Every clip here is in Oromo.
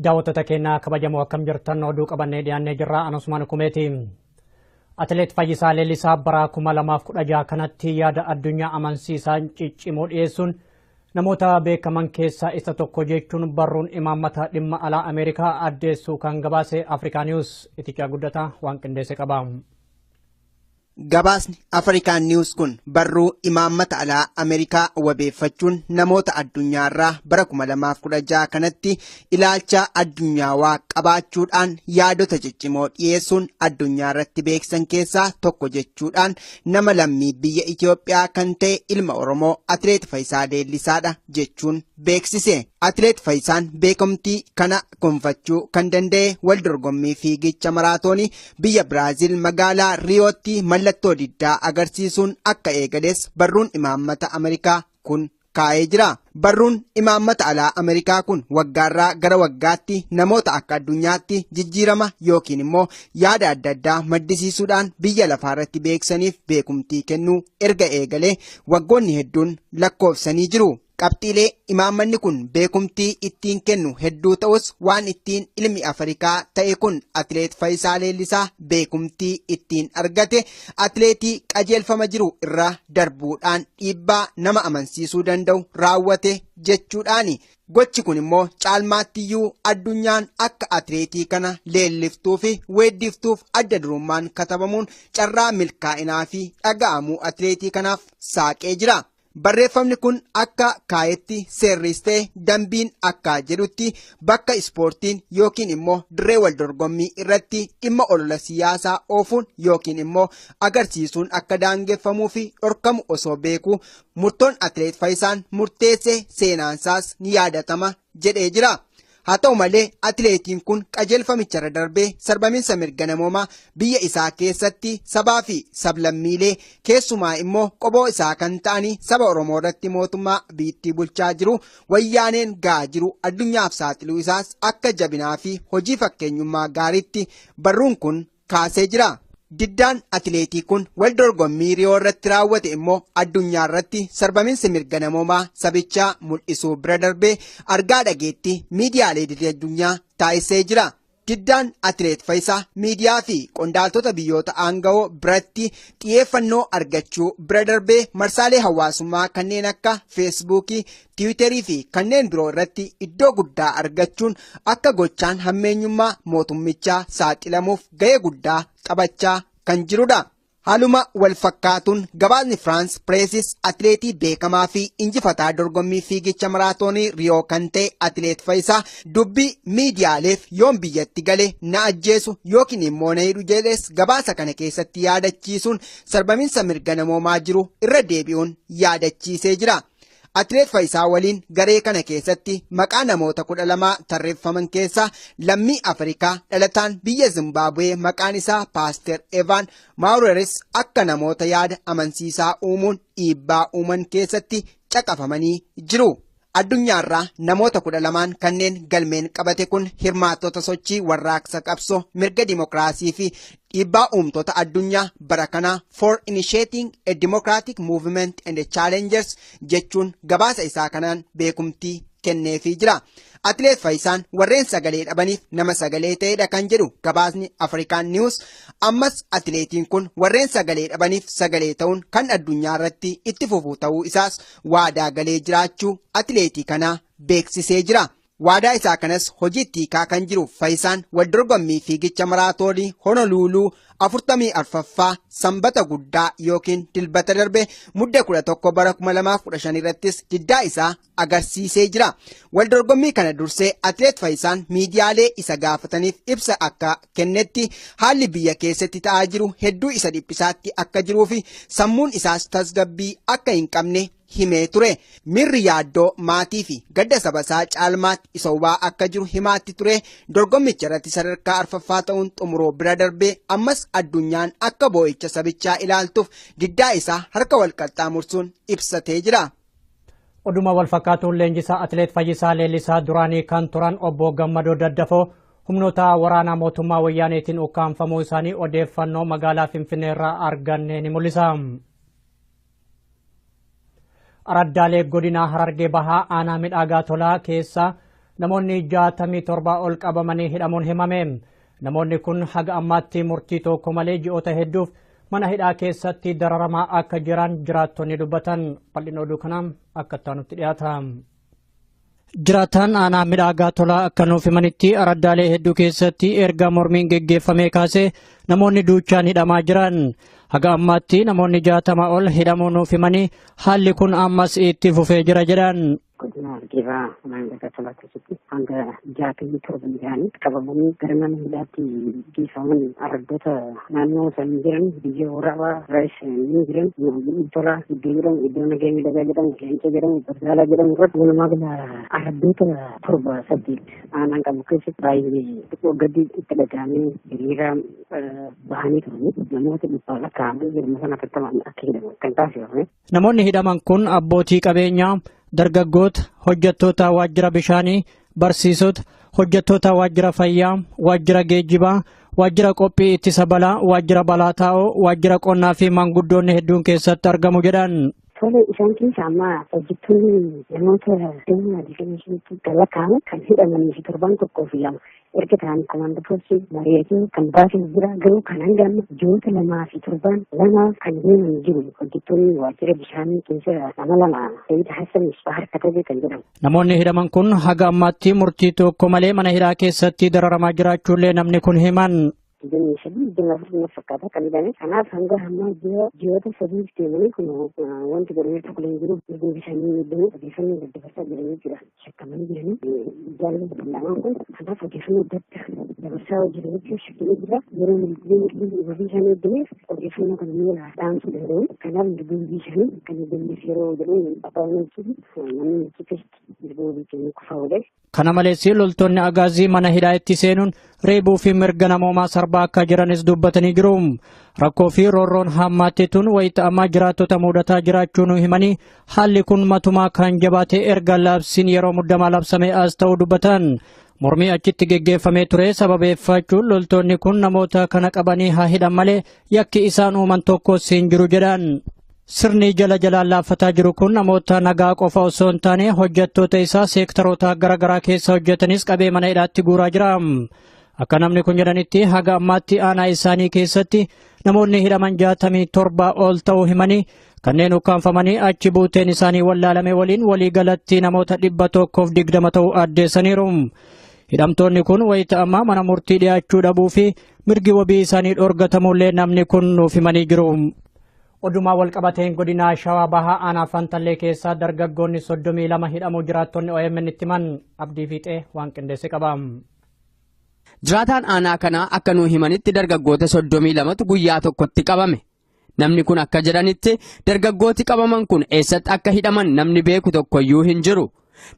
Daawwattoota keenya kabajamoo akkam jirtan oduu qabannee dhiyaannee jirra. Anusmaan Kumeeti. Atileet Fayyisaa Leellisaa bara 2016 kanatti yaada addunyaa amansiisaan ciccimoo dhiyeessuun namoota beekaman keessaa isa tokko jechuun barruun imaammata dhimma alaa Ameerikaa addeessuu kan gabaase Afrikaa Niwus itichaa guddataa waan qindeesse qaba. Gabaasni Afrikaan Niwus kun barruu imaammata alaa Ameerikaa wabeeffachuun namoota addunyaarraa bara 2016 kanatti ilaalcha addunyaawaa qabaachuudhaan yaadota ciccimoo dhiyeessuun addunyaarratti beeksisan keessaa tokko jechuudhaan nama lammii biyya Itoophiyaa kan ta'e ilma Oromoo Atileet Fayyisaa Leellisaadha jechuun beeksise. Atileet Fayyisaan beekamtii kana gonfachuu kan danda'e wal dorgommii fiigicha maraatoonii biyya Biraazil magaalaa Riyootti mallattoo diddaa agarsiisuun akka eegales barruun imaammata Ameerikaa kun kaa'ee jira. Barruun imaammata alaa Ameerikaa kun waggaarraa gara waggaatti namoota akka addunyaatti jijjiirama yookiin immoo yaada adda addaa maddisiisuudhaan biyya lafaarratti beeksaniif beekumtii kennuu erga eegalee waggoonni hedduun lakkoofsanii jiru. Qabxiilee imaammanni kun beekumtii ittiin kennu hedduu ta'us waan ittiin ilmi Afrikaa ta'e kun Atileet Fayyisaa Leellisaa beekumtii ittiin argate atileetii qajeelfama jiru irraa darbuudhaan dhiibbaa nama amansiisuu danda'u raawwate jechuudhaani. Gochi kun immoo caalmaattiyyuu addunyaan akka atileetii kana leelliftuu fi weeddiftuuf adda durummaan katabamuun carraa milkaa'inaa fi dhaga'amuu atileetii kanaaf saaqee jira. Barreeffamni kun akka kaayetti seerristee dambiin akka jedhutti bakka ispoortiin yookiin immoo dirree wal dorgommii irratti dhimma olola siyaasaa oofuun yookiin immoo agarsiisuun akka daangeffamuu fi dhorkamu osoo beekuu murtoon Atileet Fayyisaan murteesse seenaansaas ni yaadatama jedhee jira. Haa ta'u malee atileetiin kun qajeelfamicharra darbee sarbamiinsa mirga namoomaa biyya isaa keessatti sabaa fi sablammiilee keessumaa immoo qoboo isaa kan ta'anii saba Oromoo irratti mootummaa biyyattii bulchaa jiru wayyaaneen ga'aa jiru addunyaaf saaxiluu isaas akka jabinaa fi hojii fakkeenyummaa gaariitti barruun kun kaasee jira. Diddaan atileetii kun wal dorgommii Riyoo irratti raawwate immoo addunyaa irratti sarbamiinsa mirga namoomaa sabichaa mul'isuu bira darbee argaa dhageetti miidiyaalee addunyaa taasisee jira. Diddaan Atileet Fayyisaa miidiyaa fi qondaaltota biyyoota aanga'oo biratti xiyyeeffannoo argachuu bira darbee marsaalee hawaasummaa kanneen akka Feesbuukii, Tiwiiterii fi kanneen biroo irratti iddoo guddaa argachuun akka gochaan hammeenyummaa mootummichaa saaxilamuuf ga'ee guddaa taphachaa kan jirudha. Haaluma wal fakkaatuun gabaasni Firaans Pireesis atileetii beekamaa fi injifataa dorgommii fiigicha maraatoonii Riyoo kan ta'e Atileet Fayyisaa dubbii miidiyaaleef yoon biyyatti gale na ajjeesu yookiin immoo na hidhu jedhes gabaasa kana keessatti yaadachiisuun sarbamiinsa mirga namoomaa jiru irra deebi'uun yaadachiisee jira. Atileet Fayyisaa waliin garee kana keessatti maqaa namoota 12 tarreeffaman keessaa lammii Afrikaa dhalataan biyya Zimbaabuwee maqaan isaa Paaster Evaan Maaweeris akka namoota yaada amansiisaa uumuun dhiibbaa uuman keessatti caqafamanii jiru. Addunyaarraa namoota 12 kanneen galmeen qabate kun hirmaattota sochii warraaqsa qabsoo mirga dimokiraasii fi dhiibbaa uumtoota addunyaa bara kanaa for initiating a democratic movement and challengers jechuun gabaasa isaa kanaan beekumtii kenneefii jira. Atileet Fayyisaan warreen sagalee dhabaniif nama sagalee ta'edha kan jedhu gabaasni Afrikaan Niwus ammas atileetiin kun warreen sagalee dhabaniif sagalee ta'uun kan addunyaa irratti itti fufuu ta'uu isaas waadaa galee jiraachuu atileetii kanaa beeksisee jira. Waadaa isaa kanas hojiitti hiikaa kan jiru Fayyisaan wal dorgommii fiigicha maraatoonii Honoluluu 44ffaa sanbata guddaa yookiin dilbata darbe mudda 11 bara 2015 irrattis diddaa isaa agarsiisee jira. Wal dorgommii kana dursee Atileet Fayyisaan miidiyaalee isa gaafataniif ibsa akka kennetti haalli biyya keessatti ta'aa jiru hedduu isa dhiphisaatti akka jiruu fi sammuun isaas tasgabbii akka hin qabne himee ture. Mirri yaaddoo maatii fi gadda sabasaa caalmaatti isa hubaa akka jiru himaatti ture. Dorgommicha irratti sadarkaa arfaffaa ta'uun xumuroo bira darbee ammas addunyaan akka boo'icha sabichaa ilaaltuuf diddaa isaa harka wal qaxxaamursuun ibsatee jira. Oduma wal fakkaatuun leenjisaa Atileet Fayyisaa Leellisaa duraanii kan turan obbo Gammadoo Daddafoo humnoota waraanaa mootummaa wayyaaneetiin ukkaanfamuu isaanii odeeffannoo magaalaa Finfinnee irraa arganne ni mul'isa. Araddaalee godina Harargee bahaa aanaa midhaagaa tolaa keessa namoonni 67 ol qabamanii hidhamuun himame. Namoonni kun haga ammaatti murtii tokko malee ji'oota hedduuf mana hidhaa keessatti dararamaa akka jiran jiraattonni dubbatan. Bal'ina oduu kanaan akka itti dhiyaata. Jiraataan aanaa midhaagaa tolaa akka nuuf himanitti araddaalee hedduu keessatti erga mormiin geggeeffamee kaasee namoonni duuchaan hidhamaa jiran. Haga ammaatti namoonni 60 ol hidhamuu nuuf himanii haalli kun ammas itti fufee jira jedhan. Godina Argeebaa Midhaagaa Tolaa keessatti hanga 67 ta'anii qabamanii gara mana hidhaatti geeffaman araddoota naannoo san jiran biyya waraabaa raayis ni jiran tolaa iddoo jedhamu iddoo nagaya midhagaa jedhamu leenca jedhamu barzaalaa jedhamu irratti walumaa gala araddoota 7-8 aanaan qabu keessatti baay'ee gadi itti dhagahamee hiriira bahanii turani namoota dhibbaa lakkaa'aman jirma sana akka hidhaman kan taasifame. Namoonni hidhaman kun abbootii qabeenyaa, dargaggoota, hojjettoota waajjira bishaanii, barsiisota, hojjettoota waajjira fayyaa, waajjira geejjibaa, waajjira qophii ittisa balaa, waajjira balaa taa'oo, waajjira qonnaa fi maanguddoonni hedduun keessatti argamu jedhan. Tole isaan keessa amma hojjettoonni namoota dhimma diizaayinii lakkaa'aman kan hidhamanii fi torban tokkoo fi lama erga ta'anii komaandoo poolisii mari'atee kan baasan jira garuu kan hanga amma ji'oota 2 fi torban 2 kan deeman jiru hojjettoonni waajjira bishaanii keessa nama 2 Sayyid Hassan Isfaar Katabee kan jedhamu. Namoonni hidhaman kun haga ammaatti murtii tokko malee mana hidhaa keessatti dararamaa jiraachuullee namni kun himan. Jadi dengan fakta kalian karena hangga hama jiwata sedih temani kuno wanti berita kuliah guru bisa ni dulu bisa ni berdebat jadi kira sekamani jadi jalan pertama pun ada fokus ni berasa jadi kira sekali kira guru bisa ni dulu fokus ni kan ni lah dance dulu karena guru bisa ni kan jadi zero dulu apa ni kita guru bisa ni kufaule. Kana malees loltoonni agaazii mana hidhaa itti seenuun reebuu fi mirga namoomaa sarbaa akka jiranis dubbatanii jiru. Rakkoo fi roorroon hammaateetuun wayita ammaa jiraattota mudataa jiraachuu himanii haalli kun matumaa kan jabaate erga labsiin yeroo muddamaa labsamee as ta'uu dubbatan. Mormii achitti geggeeffamee ture sababeeffachuun loltoonni kun namoota kana qabanii haa hidhan malee yakki isaan uuman tokkos hin jiru jedhan. Sirni jala jalaan laaffataa jiru kun namoota nagaa qofa osoo hin taane hojjettoota isaa seektaroota garaagaraa keessa hojjetanis qabee mana hidhaatti guuraa jira. Akka namni kun jedhanitti haga ammaatti aanaa isaanii keessatti namoonni hidhaman 67 ol ta'uu himanii kanneen ukkaanfamanii achi buuteen isaanii wallaalame waliin waliigalatti namoota 120 ta'uu addeessaniiru. Hidhamtoonni kun wayita ammaa mana murtii dhiyaachuu dhabuu fi mirgi wabii isaanii dhorgatamullee namni kun nuuf himanii jiru. Odumaa walqabateen godina Shawaa Bahaa aanaa Fantallee keessaa dargaggoonni 32 hidhamuu jiraattonni OMN itti himan abdii fiixee waan qindeesse qaba. Jiraataan aanaa kanaa akka nuu himanitti dargaggoota 32tu guyyaa tokkotti qabame. Namni kun akka jedhanitti dargaggooti qabaman kun eessatti akka hidhaman namni beeku tokkoyyuu hin jiru.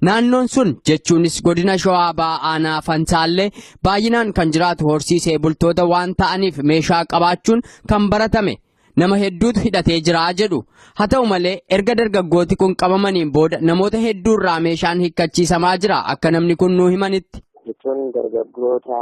Naannoon sun jechuunis godina Shawaa Bahaa aanaa Fantaallee baay'inaan kan jiraatu horsiisee bultoota waan ta'aniif meeshaa qabaachuun kan baratame. Nama hedduutu hidhatee jira jedhu. Haa ta'u malee erga dargaggooti kun qabamaniin booda namoota hedduurraa meeshaan hiikkachiisamaa jira akka namni kun nuu himanitti. Jechuun dargaggoota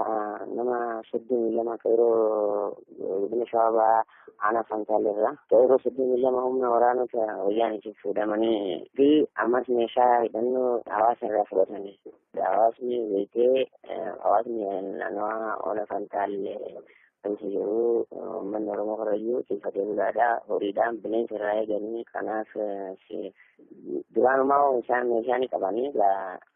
nama 32 yeroo godina Shawaa Bahaa aanaa Fantaalleerraa yeroo 32 humna waraanota wayyaaniitiif fuudhamanii fi ammas meeshaa hidhannoo hawaasa irraa fudhatanii. Hawaasni beekee hawaasni naannawaa Oona Fantaallee wanti jiru manni Oromoo Karrayyuu xiinfatee bulaadhaa horiidhaan bineensa irraa eeganii kanaaf duraanumaa isaan meeshaanii qabanii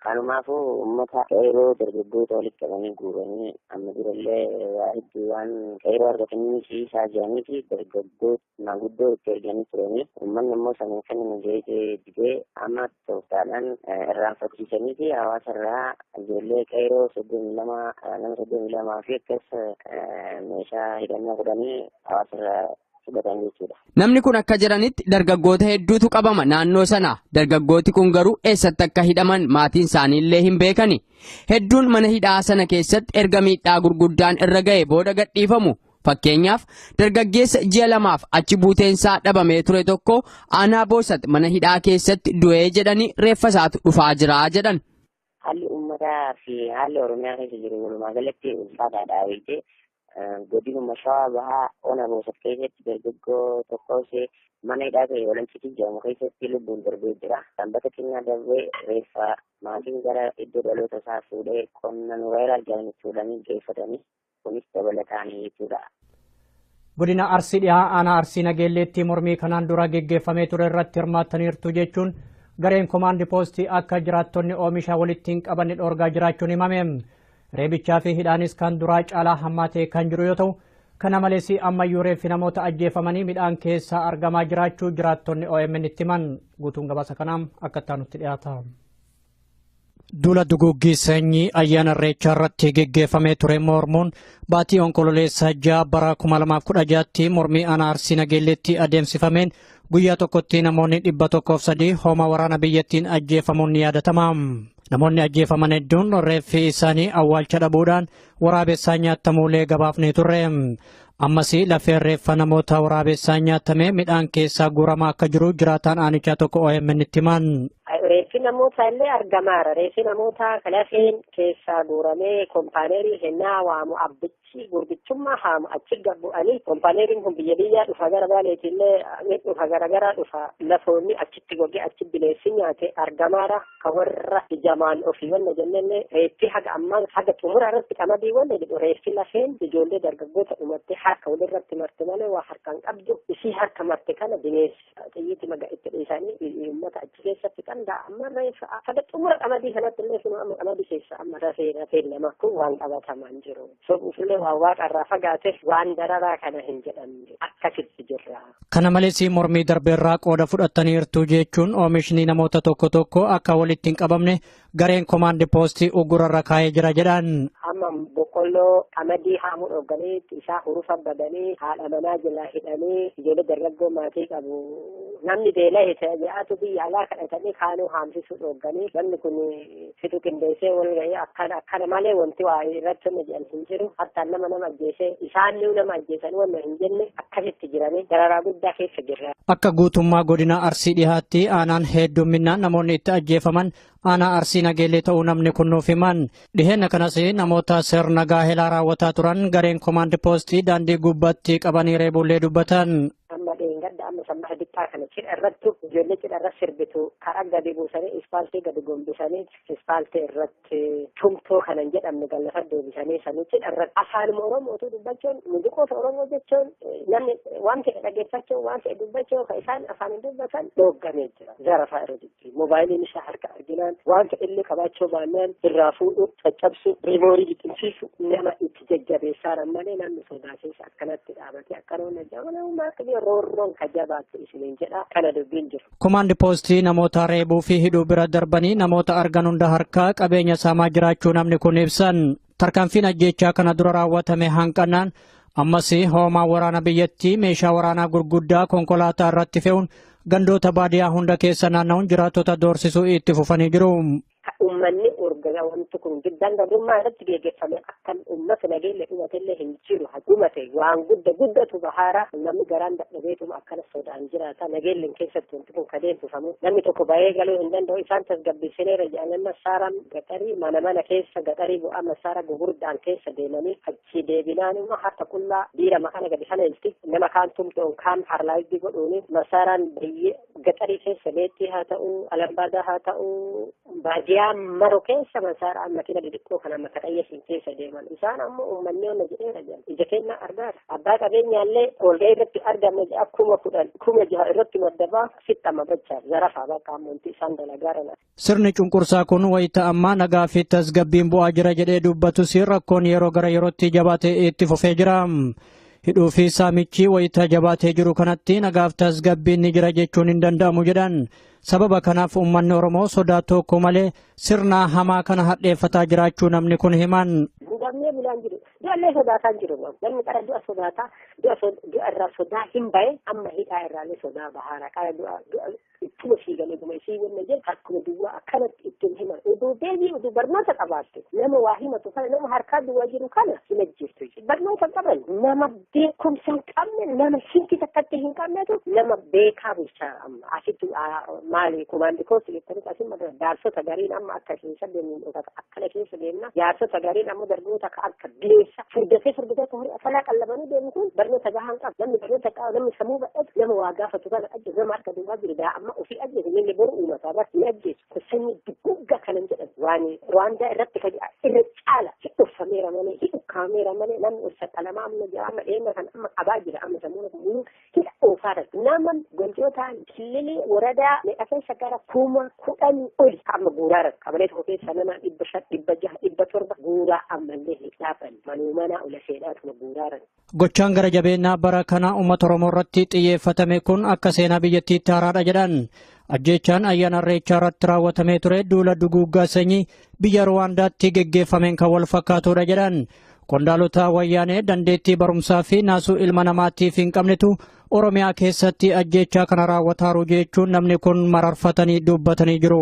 kanumaafuu uummata qeeroo dargaggoota walitti qabanii guuranii amma durallee waa hedduu waan qeeroo argatanii siisaa jiranii fi dargaggoota maanguddoo itti erganii turanii uummanni immoo sana kennan jeetee didee amma tooftaadhaan irraanfachiisanii fi hawaasa irraa ijoollee qeeroo 32 fi akkas meeshaa hidhannoo godhanii hawaasa irraa fudhatan jechuudha. Namni kun akka jedhanitti dargaggoota hedduutu qabama naannoo sana. Dargaggooti kun garuu eessatti akka hidhaman maatiin isaaniillee hin beekani. Hedduun mana hidhaa sana keessatti erga miidhaa gurguddaan irra ga'e booda gadhiifamu. Fakkeenyaaf dargaggeessa ji'a 2 achi buuteensaa dhabamee ture tokko aanaa Boosat mana hidhaa keessatti du'ee jedhanii reeffa isaatu dhufaa jira jedhan. Haalli uummataa fi haalli Oromiyaa keessa jiru walumaa galatti ulfaataadha. godinuma shawaa bahaa ona boosat keessatti dargaggoo tokkos mana hidhaa ta'e Walancitti jedhamu keessatti lubbuun darbee jira. Sanbata xinnaa darbee reeffa maatiin gara iddoo dhaloota isaa fuudhee qonna nuweeraa jedhanii fuudhanii geeffatanii kunis dabalataan jechuudha. Godina Arsii dhiyaa aanaa Arsii Nageelleetti mormii kanaan dura geggeeffamee ture irratti hirmaattaniirtu jechuun gareen komaandi poostii akka jiraattonni oomisha walitti hin qabanne dhoorgaa jiraachuun himame. Reebichaa fi hidhaanis kan duraa caalaa hammaatee kan jiru yoo ta'u, kana malees ammayyuu reeffi namoota ajjeefamanii midhaan keessaa argamaa jiraachuu jiraattonni OMN itti himan. Guutuun gabaasa kanaan akka itti dhiyaata. Duula duguggii sanyii ayyaana irreechaa irratti geggeeffamee ture mormuun baatii onkololeessa 6 bara 2016tti mormii aanaa Arsii Nageelleetti adeemsifameen guyyaa tokkotti namoonni 103 homa waraana biyyattiin ajjeefamuun ni yaadatama. Namoonni ajjeefaman hedduun reeffi isaanii awwaalcha dhabuudhaan waraabessaan nyaatamuulee gabaafnee turre. Ammas lafeen reeffa namoota waraabessaan nyaatamee midhaan keessaa guuramaa akka jiru jiraataan aanichaa tokko OMN itti himan. Reeffi namoota illee argamaara. Reeffi namoota lafeen keessaa guuramee kompaaneerii hennaa waamu abbichi gurbichummaa haamu achi gabbu'anii kompaaneeriin kun biyya biyyaa dhufa gara baaleetti illee dhufa gara dhufa lafoonni achitti gogee achi bineessi nyaate argamaara. Ka warra ijamaan ofii wanna jennellee reeffi haga ammaa haga xumura irratti qamadii wanna jedhu reeffi lafeen ijoollee dargaggoota dhumattee harka walirratti marte malee waa harkaan qabdu isii harka marte kana bineensi xiyyiitti maga itti dhiisanii uummata achi keessatti qanda amma reeffa haga xumura qamadii kanatti illee sunu amma qamadii keessa amma rafeen nama kun waan qabatamaan jiru sobuufillee waan waaqarraa fagaate waan dararaa kana hin jedhamne akkasitti jirra. Kana malees mormii darbeerraa qooda fudhataniirtu jechuun oomishni namoota tokko tokko akka walitti hin qabamne gareen komaandi poostii ugurarra kaa'ee jira jedhan. Amma boqqolloo qamadii haamuu dhooganii isaa hurufa badanii haadha manaa jala hidhanii ijoollee dargaggoo maatii qabu namni beela hita ja'atu biyya alaa kadhatanii kaanuu haamsisuu dhooganii namni kun fitu qindeessee wal ga'ee akkana malee wanti waa irratti wanna jedhan hin jiru hatta nama ajjeesee isaan nama ajjeesanii wanna hin jenne akkasitti jiranii dararaa guddaa keessa jirra. Akka guutummaa godina Arsii dhihaatti aanaan heddumminaan namoonni itti ajjeefaman aanaa Arsii Nageellee ta'uu namni kun nuuf himan. Dhiheenna kanas namoota sirna gaa'elaa raawwataa turan gareen komaandi poostii daandii gubbaatti qabanii reebullee dubbatan. Amma dheengadda amma sammaa dhiqqaa kana cidha irrattu ijoollee cidha irratti sirbitu karaa gadi buusanii ispaaltii gadi gombisanii ispaaltii irratti tumtoo kanan jedhamne gallafa deebisanii sanii cidha irratti afaanuma Oromootu dubbachuun muuziqoota Oromoo jechuun namni waan ta'e dhageeffachuun waan ta'e dubbachuun kan isaan afaan dubbatan dhooggamee jira. Zarafaa irra jijjiirra. Moobaayiliin isaa harka arginaan waan ta'e illee qabaachuu baannaan irraa fuudhu caccabsu riimoorii biqilchiisu nama itti jajjabeessaan malee namni sodaachiisa akkanatti dhaabatee akkanoon jabana roorroon kajabaatu isiniin jedha kana dubbiin jiru. Komaandi poostii namoota reebuu fi hidhuu bira darbanii namoota argan hunda harkaa qabeenya saamaa jiraachuu namni kun ibsan. Tarkaanfiin ajjeechaa kana dura raawwatame hanqannaan ammas hoomaa waraana biyyattii meeshaa waraanaa gurguddaa konkolaataa irratti fe'uun gandoota baadiyyaa hunda keessa naanna'uun jiraattota doorsisuu itti fufanii jiru. Uummanni urgaa wanti kun giddaan gabummaa irratti geggeeffame akkan uummata nageelle dhumatillee hin jiru dhumate waan guddatu bahaara namni garaan dadhabeetuma akkana sodaan jiraata nageellen keessatti wanti kun kadeemsifamu namni tokko bahee galuu hin danda'u isaan tasgabbisineera jedhanii masaaraan gaxarii mana keessa gaxarii bu'aa masaara gugurdaan keessa deemanii achi deebinaanuma harka qullaa dhiira makana gadi kana ilti nama kaan tumtoon kaan harlaayiddi godhuuni masaaraan bayyee gaxarii keessa leettii haa ta'u alambaadaa haa ta'u baadiyyaa maro keessa masaaraan makiina xixiqqoo kana makka xayyeessiin keessa deeman isaan ammoo uummanni onna jedheera jedhan ija keenya argaara abbaa qabeenyaallee walga'ii irratti argamne akkuma 10,000 irratti maddabaa fixxama bachaa zarafaa bakka ammontii isaan dalagaarana. Sirni cunqursaa kun wayita ammaa nagaa fi tasgabbiin bu'aa jira jedhee dubbatus rakkoon yeroo gara yerootti jabaatee itti fufee jira. Hidhuu fi saamichi wayita jabaatee jiru kanatti nagaaf tasgabbiin ni jira jechuun hin danda'amu jedhan. Sababa kanaaf uummanni Oromoo sodaa tokko malee sirna hamaa kana hadheeffataa jiraachuu namni kun himan. Namni bulaan jiru du'allee sodaataan jiru namni qara du'a sodaataa du'a irraa sodaa hin bahe amma hidhaa irraallee sodaa bahaara qara du'a ittuma fiiganii guma isii wanna jedhu akkuma duwwaa akkanatti ittiin himan oduu deebii oduu barnoota qabaatte nama waa himatu kana nama harkaa duwwaa jiru kana hin ajjeestu barnoota qaban nama beekumsa hin qabne nama hinki takkatti hin qabnetu nama beekaa bulchaa amma asitti maali kumaandi koosi jettanii asimma jaarsota gariin amma akka keessa deemnu akkana keessa deemna jaarsota gariin amma darboota akka bineessa furdatee horii afalaa qallabanii deemu kun barnoota gahaan qabu namni barnoota qabu namni sammuu badhatu nama waa gaafatu kana ajjeesu nama harka duwwaa jiru daa amma ofii ajjeesu inni boru uummataa irratti ni ajjeesu sanyii dugugga kanan jedhan waan Rwaandaa irratti kadi irra caala hidhuffameera malee hidhukaameera malee namni ulfa qalamaa amma jira amma dheema kan amma qabaa jira amma sammuu muluu hidha oofaadha nama gontootaan kilili waradaa meeqasee shagara kuma kudhanii oli amma guuraara qabalee tokko keessa nama 500 700 guuraa ammallee hidhaafan manuu mana ulaseedhaatuma guuraaran. Gochaan gara jabeenyaa bara kana uummata Oromoo irratti xiyyeeffatame kun akka seenaa biyyattiitti haaraadha jedhan. Ajjeechaan ayyaana irreechaa irratti raawwatamee ture duula duguuggaa sanyii biyya Ruwaandaatti geggeeffameen kan wal fakkaatudha jedhan. Qondaalota wayyaanee dandeettii barumsaa fi naasuu ilma namaatiif hin qabnetu Oromiyaa keessatti ajjeechaa kana raawwataaru jechuun namni kun mararfatanii dubbatanii jiru.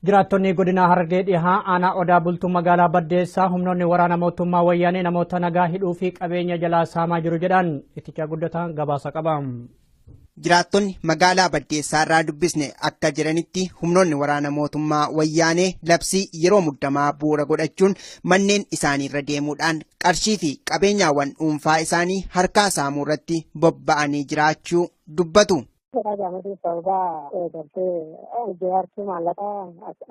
Jiraattonni godina Harargee dhihaa aanaa Odaa bultuu magaalaa Baddeessaa humnoonni waraana mootummaa wayyaanee namoota nagaa hidhuu fi qabeenya jalaa saamaa jiru jedhan itti guddataan gabaasa qaba. Jiraattonni magaalaa Baddeessaa irraa dubbisne akka jedhanitti humnoonni waraana mootummaa wayyaanee labsii yeroo muddamaa bu'uura godhachuun manneen isaanii irra deemuudhaan qarshii fi qabeenyaawwan dhuunfaa isaanii harkaa saamuu irratti bobba'anii jiraachuu dubbatu. Jaamatu sababa jaartuu maallaqa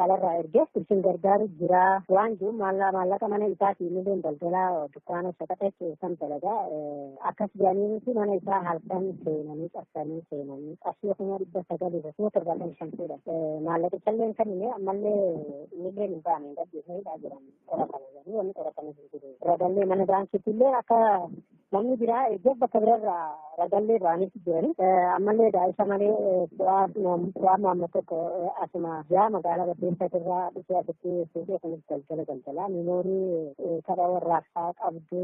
alarraa erge isin gargaaru jira waan jiru maallaqa mana isaatiin illee daldalaa dukkaana shaqaxeetti san dalagaa akkas jedhanii mana isaa halkan seenanii qabsanii seenanii qarshii kuma 900 kuma 75 maallaqichallee kan inni ammallee illee hin baane gadhiisanii jiran qoratanii wanni qoratanii jiru ragallee mana baankiitti illee akka namni biraa erga bakka biraarraa ragallee baaniitti jiranii ammallee isa malee waan maamma tokko asuma yaa magaalaa Baddeessaa irraa dhufee asitti suuqii kanatti daldala miinoorii tapha warraaqsaa qabdu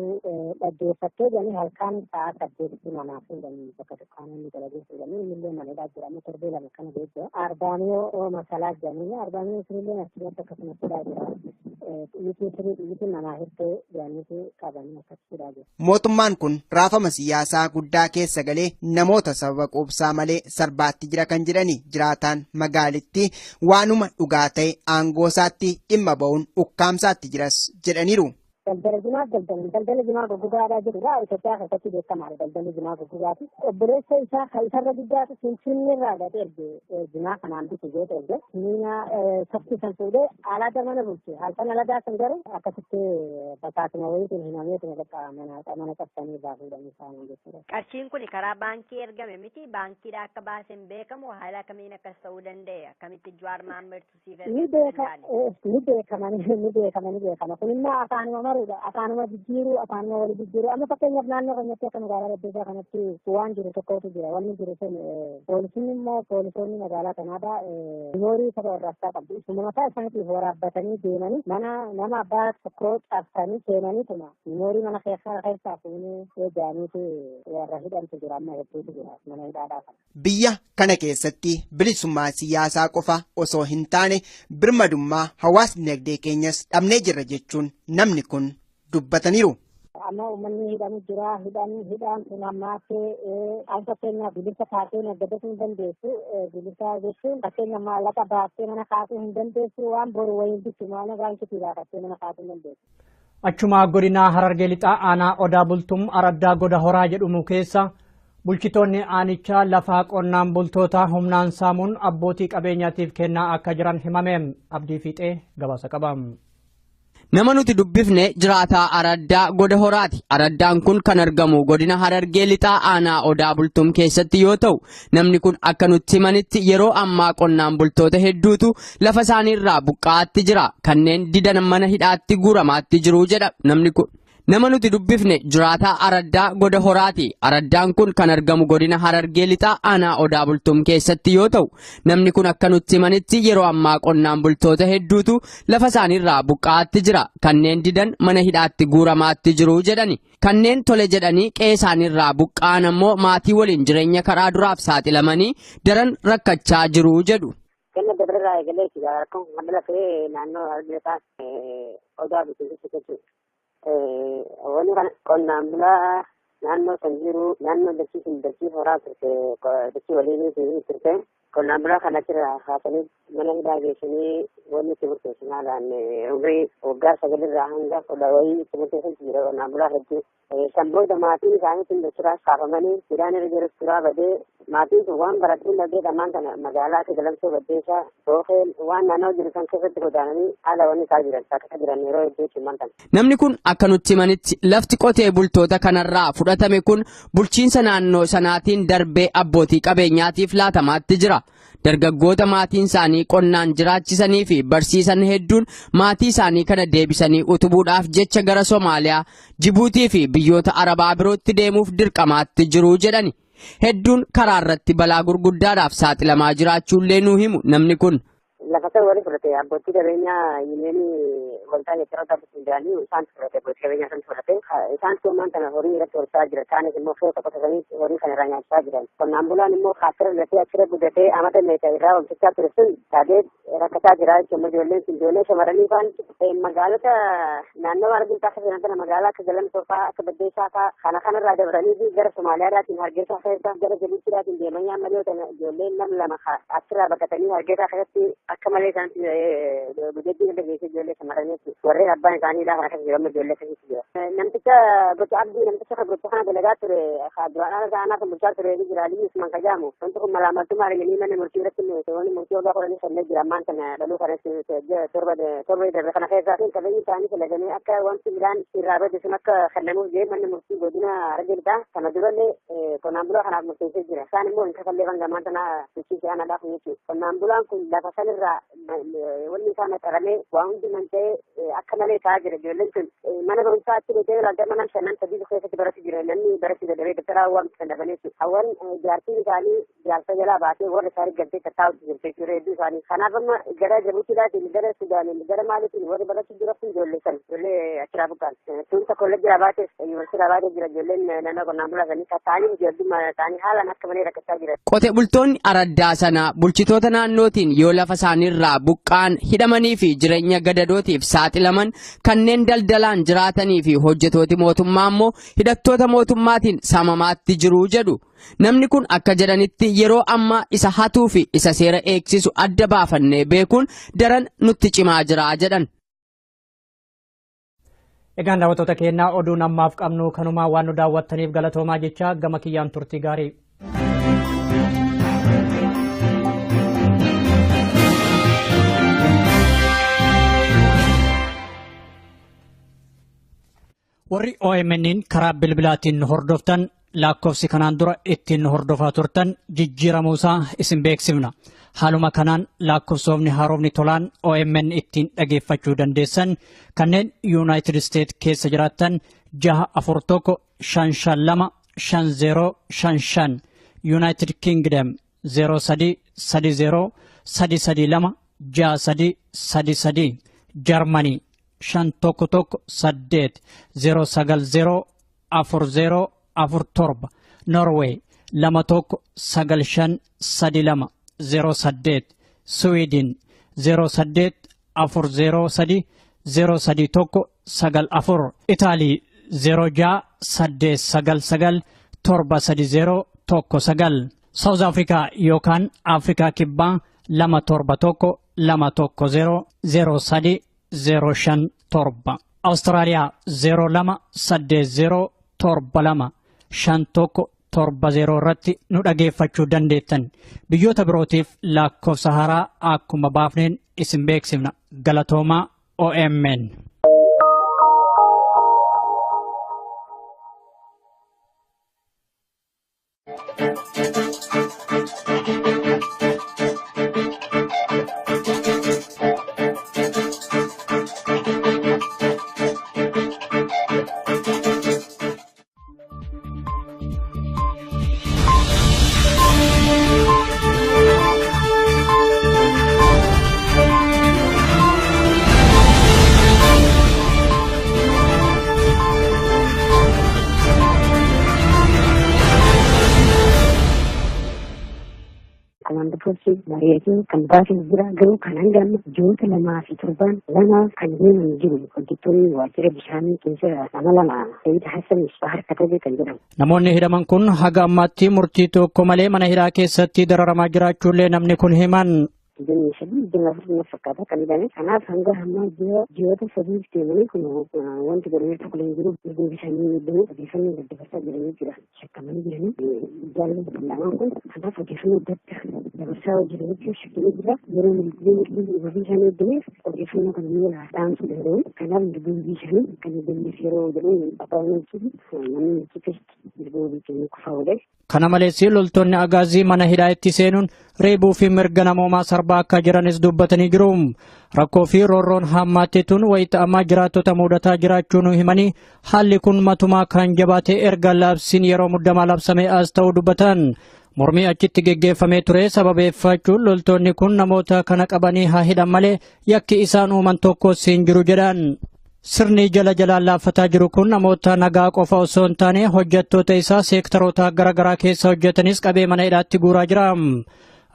dhaggeeffattee jedhanii halkan sa'a 8tti namaa fuudhanii bakka dukkaanonni dalagee fuudhanii innillee maneedhaa jedhamu torbee lama kana beekudha. Arbaamiyoo masalaa jedhanii arbaamiyoo isinillee achirratti akkasuma fuudhaa jira. Dhiitiin namaa hirtee jedhaniitu qabanii akkas fuudhaa jira. Mootummaan kun raafama siyaasaa guddaa keessa galee namoota sababa quubsaa malee sarbaatti jira kan jedhani jiraataan magaalitti waanuma dhugaa ta'e aangoosaatti dhimma ba'uun ukkaamsaatti jiras jedhaniiru. Daldala jimaa gurguraadhaa jirudha. Itoophiyaa keessatti beekamaadha daldalli jimaa gurguraati. Obboleessa isaa kan isarra guddaatu Finfinneerraa gadhee erge jimaa kanaan bitu goota erge miina saftii san fuudhee alaada mana bulche halkan aladaa san garuu akkasitti bakkaatuma wayiitiin himameetuma bakka mana qabsanii irraa fuudhanii isaanii jechuudha. Qarshiin kun karaa baankii ergame miti baankiidha akka baaseen beekamu haala kamiin akkas ta'uu danda'e akkamitti Jawaar Mohammed ni beekama kun immoo afaanuma afaanuma jijjiiruu afaanuma wali jijjiiruu amma fakkeenyaaf naannoo keenyatti akka magaalaa Baddeessaa kanatti waan jiru tokkotu jira wanni jiru sun poolisiin immoo poolisoonni magaalaa kanaadhaa miinoorii saba warraaqsaa qabdu isuma mataa isaaniitiif waraabbatanii deemanii nama abbaa tokko cabsanii seenaniituma miinoorii mana keessaa fuunee jaaniitu warra hidhantu jira amma hedduutu jira mana hidhaadhaa kana. Biyya kana keessatti bilisummaa siyaasaa qofa osoo hin taane birmadummaa hawaasni dinagdee keenyas dhabnee jirra jechuun namni kun dubbataniiru. Amma uummanni hidhamu jira hidhaan kun hammaattee al fakkeenyaaf bilisa kaasee naggadasuu hin dandeessu bilisa jechuun fakkeenyaaf maallaqa baattee mana kaasuu hin dandeessu waan boru wayiin bitu maala baankitii baafattee mana kaasuu hin dandeessu. Achuma godina Harargee lixaa aanaa Odaa bultum araddaa goda horaa jedhamu keessa bulchitoonni aanichaa lafaa qonnaan bultoota humnaan saamuun abbootii qabeenyaatiif kennaa akka jiran himame. Abdii Fiixee gabaasa qaba. Nama nuti dubbifne jiraataa araddaa goda horaati. Araddaan kun kan argamu godina Harargee lixaa aanaa Odaa bultum keessatti yoo ta'u namni kun akka nutti himanitti yeroo ammaa qonnaan bultoota hedduutu lafa isaaniirraa buqqa'aatti jira. Kanneen didan mana hidhaatti guuramaatti jiru jedha namni kun. Nama nuti dubbifne jiraataa Araddaa Goda Horaati. Araddaan kun kan argamu godina Harargee Lixaa aanaa Odaa Bultuum keessatti yoo ta'u, namni kun akka nutti himanitti yeroo ammaa qonnaan bultoota hedduutu lafa isaaniirraa buqqa'aatti jira. Kanneen didan mana hidhaatti guuramaatti jiru jedhani. Kanneen tole jedhanii qe'ee isaaniirraa buqqa'an ammoo maatii waliin jireenya karaa duraaf saaxilamanii daran rakkachaa jiru jedhu. Kenna dabarraa eegalee kun mandala ta'ee naannoo Harargee Lixaa Odaa Bultuum keessatti wani qonnaan bulaa naannoo san jiru naannoo dachii horaa turte dachii waliin turte qonnaan bulaa kana achirraa kaasanii mana hidhaa geessanii wanni itti murteessinaadhaan umrii waggaa 9 irraa hanga 10 wayii itti murteessantu jira qonnaan bulaa hedduu. San booda maatiin isaanii dachiraas kaafamanii midhaan irra jiru turaa badee maatiin sun waan barattuun dhabdee dhammaan kana magaalaa Galamsoo Baddeessaa Boofeel waan naannoo jiru san keessatti godaananii haala wanni isaa jiran akka jiran yeroo hedduu cimaan kana. Namni kun akka nutti himanitti lafti qotee bultoota kanarraa fudhatame kun bulchiinsa naannoo sanaatiin darbee abbootii qabeenyaatiif laatamaatti jira. Dargaggoota maatiin isaanii qonnaan jiraachisanii fi barsiisan hedduun maatii isaanii kana deebisanii utubuudhaaf jecha gara Somaaliyaa, Jibuutii fi biyyoota Arabaa birootti deemuuf dirqamaatti jiru jedhani. Hedduun karaa irratti balaa gurguddaadhaaf saaxilamaa jiraachuullee nuu himu namni kun. Lafa ta'e wali fudhate abbootii qabeenyaa yuuniyoonii waltaa jecharoota bisiidhaanii isaan fudhate abbootii qabeenyaa san fudhate isaan summaan kana horii irratti horsaa jira isaanis immoo foota qotatanii horii kana irraa nyaachaa jiran qonnaan immoo kaasira irratti achirra guddatee amata meeqa irraa hojjechaa ture sun taatee rakkataa jira jechuudha ijoolleen sun ijoollee shamarranii faan magaalota naannoo Harargee Lixaa keessatti kana magaalaa akka Galamsoo fa'aa akka Baddeessaa fa'aa kanarraa dabranii gara Somaaliyaadhaatiin Hargeysaa keessaa gara Jibuutiidhaatiin deemanii amma ijoolleen nam lama achirraa baqatanii Hargeysaa keessatti akka malee isaan gudeeddii irra geessee ijoollee shamarranii warreen abbaan isaanii lafa akka jiru amma ijoollee akkasitti jira. Namticha gocha abdii namticha kan gocha kana dalagaa ture duraan isaanaa kan bulchaa ture jira Aliyyuu Usman Kajaamu wanti kun malaamaltummaa arganii mana murtii irratti wanni murtii waggaa 10 sannee jira ammaan kana dhaluu kanas torba darbe kana keessaa qabeenyi isaanii filatamee akka wanti midhaan irraa bade sun akka kennamuuf jedhee manni murtii godina Harargee Lixaa kana durallee qonnaan bulaa kanaaf murteessee jira. Isaan immoo hin kafallee kan gamaan tanaa bulchiinsa aanaadhaaf jechuudha. Qonnaan bulaan kun lafa sanirraa wanni isaa maxxaramee waa hundi manca'ee akka malee ta'aa jira. Ijoolleen sun mana barumsaa achi dhufee ilaalcha mana 5 keessatti baratu jira. Namni baratu dadhabee dabtaraa waan dandabanii jechuudha. Hawwan jaartiin isaanii jaarsa jalaa baatee warra isaa riggaltee tattaa'utti jirti jechuudha hedduu isaanii. Kanaaf amma gara Jibuutiidhaatiin gara Sudaaniin gara maaliitiin warri baratu jiratu ijoollee san ijoollee achiraa buqqaan. Tuunsa kolleejjiraa baatees yuunivarsiitii baatee jira ijoolleen naannoo qonnaan bulaa sanii taa'anii ijoollee ta'anii haalaan akka malee rakkachaa jiran. Qotee bultoonni Araddaa sanaa bulchitoota naannootiin yoo lafa isaaniirraa buqqaan hidhamanii fi jireenya gadadootiif saaxilaman kanneen daldalaan jiraatanii fi hojjetooti mootummaa immoo hidhattoota mootummaatiin saamamaatti jiru jedhu. Namni kun akka jedhanitti yeroo ammaa isa hatuu fi isa seera eegsisu adda baafannee beekuun daran nutti cimaa jira jedhan. Egaan daawwattoota keenyaa oduun ammaaf qabnu kanumaa waan nu daawwattaniif galatoomaa jecha gama kiyyaan turtii gaarii. Warri OMN'n karaa bilbilaatiin hordoftan lakkoofsi kanaan dura ittiin hordofaa turtan jijjiiramuusaa isin beeksifna. Haaluma kanaan lakkoofsofni haaromni tolaan OMN ittiin dhageeffachuu dandeessan kanneen United States keessa jiraattan 641 552 5055 United Kingdom 0330 332 6333 Germany 511 090 40 47 Norway 2195 32 08 Sweden 08 403 031 94 Italy 06 899 730 19 South Africa yookaan Afrikaa Kibbaa 271 210 03 057 Austraaliyaa 0280 72 5170 irratti nu dhageeffachuu dandeettan. Biyyoota birootiif lakkoofsa haaraa akkuma baafneen isin beeksifna. Galatoomaa OMN. tolchi bareedee kan baasee jira garuu kan hanga amma ji'oota 2 kan deeman jiru hojjettoonni waajjira bishaanii keessa nama 2 Sayyid Hassan Misbahar Katabee kan jedhamu. Namoonni hidhaman kun haga ammaatti murtii tokko malee mana hidhaa keessatti dararamaa jiraachuullee namni kun himan. Jadi sedih fakkaata kan jedhame kanaaf hanga hamma ji'oota 3 deemanii kun wanti garee tokko illee jiru bishaanii miidhamuu odeeffannoo daddabarsaa jiranii jira shakkamanii jiranii jaallatanii lamaan kun kanaaf odeeffannoo daddabarsaa jiranii shakkamanii jira yeroo mirgi bishaanii miidhameef odeeffannoo kan miila dhaamsuu danda'u kanaaf mirgi bishaanii kan miidhameef yeroo jedhamu abbaan jechuun namni keessatti mirga bishaanii kufaa oole. Kana malees loltoonni agaazii mana hidhaa itti seenuun reebuu fi mirga namoomaa sarbaa akka jiranis dubbatanii jiru. Rakkoo fi roorroon hammaatteetuun wayita ammaa jiraattota mudataa jiraachuun himanii haalli kun matumaa kan jabaate erga labsiin yeroo muddamaa labsame as ta'uu dubbatan. Mormii achitti geggeeffamee ture sababeeffachuun loltoonni kun namoota kana qabanii haa hidhan malee yakki isaan uuman tokkos hin jiru jedhan. Sirni jala jalaan laaffataa jiru kun namoota nagaa qofa osoo hin taane hojjettoota isaa seektaroota garaagaraa keessa hojjetanis qabee mana hidhaatti guuraa jira.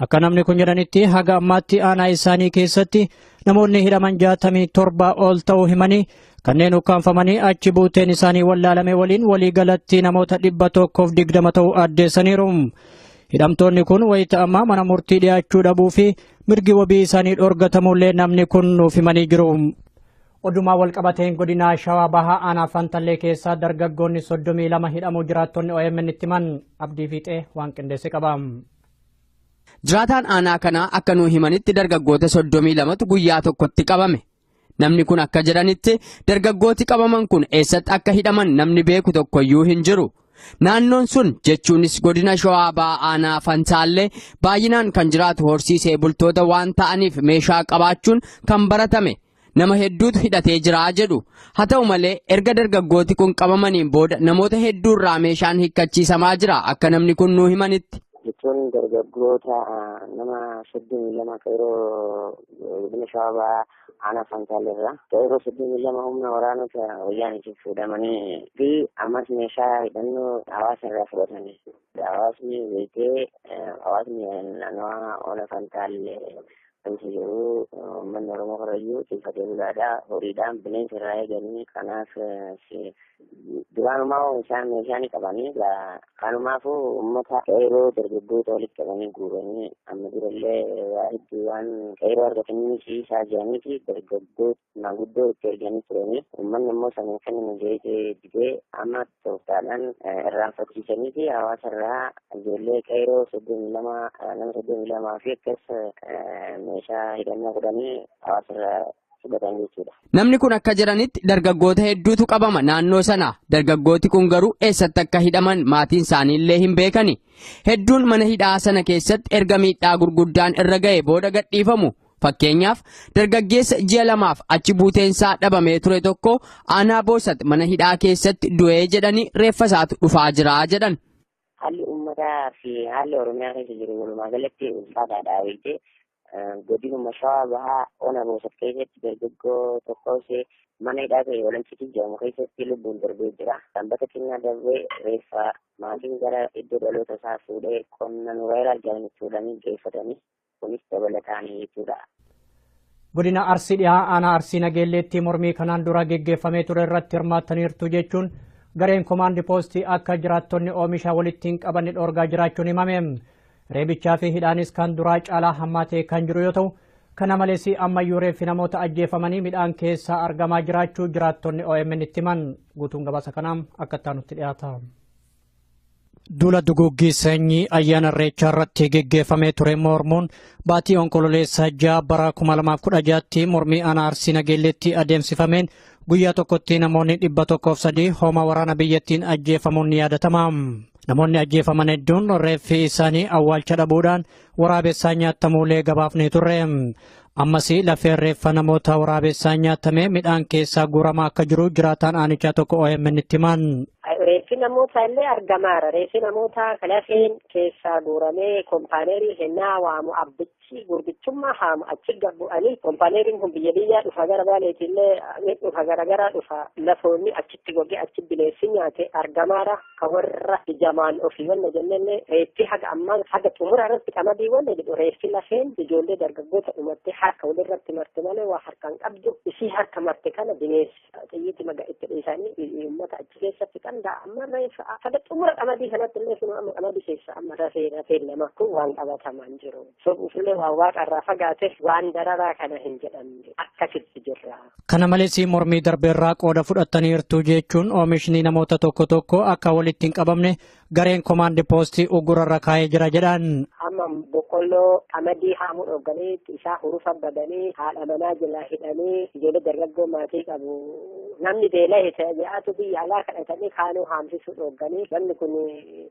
Akka namni kun jedhanitti haga ammaatti aanaa isaanii keessatti namoonni hidhaman 67 ol ta'uu himanii kanneen ukkaanfamanii achi buuteen isaanii wallaalame waliin waliigalatti namoota 120 ta'uu addeessaniiru. Hidhamtoonni kun wayita ammaa mana murtii dhiyaachuu dhabuu fi mirgi wabii isaanii dhorgatamullee namni kun nuuf himanii jiru. Odumaa walqabateen godina Shawaa Bahaa aanaa Fantallee keessaa dargaggoonni 32 hidhamuu jiraattonni OMN itti himan abdii fiixee waan qindeesse qaba. Jiraataan aanaa kanaa akka nuu himanitti dargaggoota 32tu guyyaa tokkotti qabame. Namni kun akka jedhanitti dargaggooti qabaman kun eessatti akka hidhaman namni beeku tokkoyyuu hin jiru. Naannoon sun jechuunis godina Shawaa Bahaa aanaa Fantaallee baay'inaan kan jiraatu horsiisee bultoota waan ta'aniif meeshaa qabaachuun kan baratame. Nama hedduutu hidhatee jira jedhu. Haa ta'u malee erga dargaggooti kun qabamaniin booda namoota hedduurraa meeshaan hiikkachiisamaa jira akka namni kun nuu himanitti. Jechuun dargaggoota nama 32 yeroo godina Shawaa Bahaa aanaa Fantaalleerraa yeroo 32 humna waraanota wayyaaniitiif fuudhamanii fi ammas meeshaa hidhannoo hawaasa irraa fudhatanii. Hawaasni beekee hawaasni naannawaa ona Fantaallee wanti jiru uummanni Oromoo Karrayyuu tilfatee bulaadhaa horiidhaan bineensa irraa eeganii kanaaf duraanumaa isaan meeshaa ni qabanii kanumaafuu uummata qeeroo dargaggoota walitti qabanii guuranii amma durallee waa hedduu waan qeeroo argatanii siisaa jiranii fi dargaggoota maanguddoo itti erganii turanii uummanni immoo samii kan inni jeetee didee amma tooftaadhaan irraanfachiisanii fi hawaasa irraa ijoollee qeeroo 32 fi akkas meeshaa hidhannoo godhanii hawaasa irraa fudhatan jechuudha. Namni kun akka jedhanitti dargaggoota hedduutu qabama naannoo sana. Dargaggooti kun garuu eessatti akka hidhaman maatiin isaaniillee hin beekani. Hedduun mana hidhaa sana keessatti erga miidhaa gurguddaan irra ga'e booda gadhiifamu. Fakkeenyaaf dargaggeessa ji'a 2 achi buuteensaa dhabamee ture tokko aanaa Boosat mana hidhaa keessatti du'ee jedhanii reeffa isaatu dhufaa jira jedhan. Haalli uummataa fi haalli Oromiyaa keessa jiru walumaa galatti ulfaataadha wayitee. Godinuma Shawaa Bahaa ona Boosat keessatti dargaggoo tokkos mana hidhaa ta'e Walamsiitii jedhamu keessatti lubbuun darbee jira. Sanbata kennaa darbee reeffa maatiin gara iddoo dhaloota isaa fuudhee qonna Nuweeraa jedhanii fuudhanii geeffatanii kunis dabalataanii jechuudha. Godina Arsii dhihaa aanaa Arsii Nageelleetti mormii kanaan dura geggeeffamee ture irratti hirmaattaniirtu jechuun gareen komaandi poostii akka jiraattonni oomisha walitti hin qabanne dhoorgaa jiraachuun himame. Reebichaa fi hidhaanis kan duraa caalaa hammaatee kan jiru yoo ta'u kana malees ammayyuu reeffi namoota ajjeefamanii midhaan keessaa argamaa jiraachuu jiraattonni OMN itti himan guutuun gabaasa kanaan akka taanutti dhiyaata. Duula duguggii sanyii ayyaana irreechaa irratti geggeeffamee ture mormuun baatii onkololeessa 6 bara 2016tti mormii aanaa Arsii Nageelleetti adeemsifameen guyyaa tokkotti namoonni 103 homa waraana biyyattiin ajjeefamuun ni yaadatama. Namoonni ajjeefaman hedduun reeffi isaanii awwaalcha dhabuudhaan waraabessaa nyaatamuulee gabaafnee turre. Ammas lafeen reeffa namoota waraabessaa nyaatamee midhaan keessaa guuramaa akka jiru jiraataan aanichaa tokko OMN itti himan. Reeffi reeffi namoota illee argamaara. Reeffi namoota lafeen keessaa guuramee kompaaneerii hennaa waamu abbichi gurbichummaa haamu achi gabbu'anii kompaaneeriin kun biyya dhufa gara baaleetillee dhufa garagaraa dhufa lafoonni achitti gogee achi bineessi nyaate argamaara. Ka warra ijamaan ofii wanna jennellee reeffi haga ammaan haga xumura irratti qamadii wanna jedhu reeffi lafeen ijoollee dargaggoota dhumattee harka walirratti marte malee waa harkaan qabdu isii harka marte kana bineessa xiyyiitti maga itti dhiisanii uummata achi keessatti qandaa amma reeffa haga xumura qamadii kanatti illee sunu amma qamadii keessa amma rafeen nama kun waan qabatamaan jiru. Sobuufillee waan waaqarraa fagaate waan dararaa kana hin jedhamne akkasitti jirra. Kana malees mormii darbeerraa qooda fudhataniirtu jechuun oomishni namoota tokko akka walitti hin qabamne gareen komaandi poostii uggurarra kaa'ee jira jedhan. Amma boqqolloo qamadii haamuu dhooganii isaa hurufa badanii haadha manaa jala hidhanii ijoollee dargaggoo maatii qabu namni beela hita jedhatu biyya alaa kadhatanii kaanuu haamsisuu dhooganii namni kun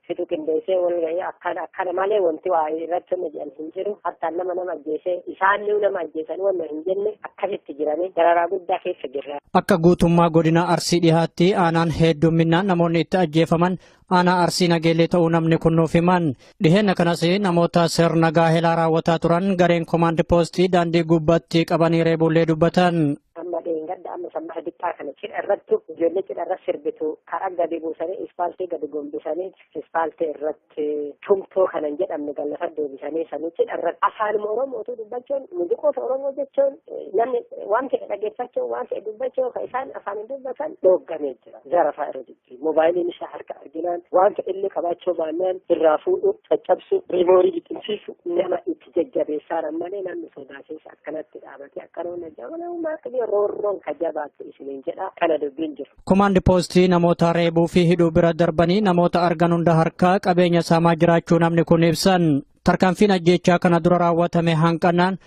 fitu qindeessee wal ga'ee akkana malee wanti waa irratti wanna jedhan hin jiru hattaan nama ajjeesee isaan nama ajjeesan wanna hin jenne akkasitti jiranii dararaa guddaa keessa jirra. Akka guutummaa godina Arsii dhihaatti aanaan heddumminaan namoonni itti ajjeefaman aanaa Arsii Nageellee ta'uu namni kun nuuf himan. Dhiheenna kanas namoota sirna gaa'elaa raawwataa turan gareen komaandi poostii daandii gubbaatti qabanii reebullee dubbatan. Amma dheengadda amma sammaa dhiqqaa kana cidha irratti ijoollee cidha irratti sirbitu karaa gadi buusanii ispaaltii gadi gombisanii ispaaltii irratti tumtoo kanan jedhamne gallafa deebisanii sanii cidha irratti afaanuma Oromootu dubbachuun muuziqoota Oromoo jechuun namni waan ta'e dhaggeeffachuun waan ta'e dubbachuun kan isaan afaan dubbatan dhooggamee jira. Zarafaa irra jirti. Moobaayiliin isaa harka arginaan waan ta'e illee qabaachuu baannaan irraa fuudhu caccabsu riimoorii biqilchiisu nama itti jajjabeessaa malee namni sodaachiisa akkanatti dhaabatee akkanoon jabana akka roorroon kajabaatu isiniin jedha kana dubbiin jiru. Komaandi poostii namoota reebuu fi hidhuu bira darbanii namoota argan hunda harkaa qabeenya saamaa jiraachuu namni kun ibsan. Tarkaanfiin ajjeechaa kana dura raawwatame hanqannaan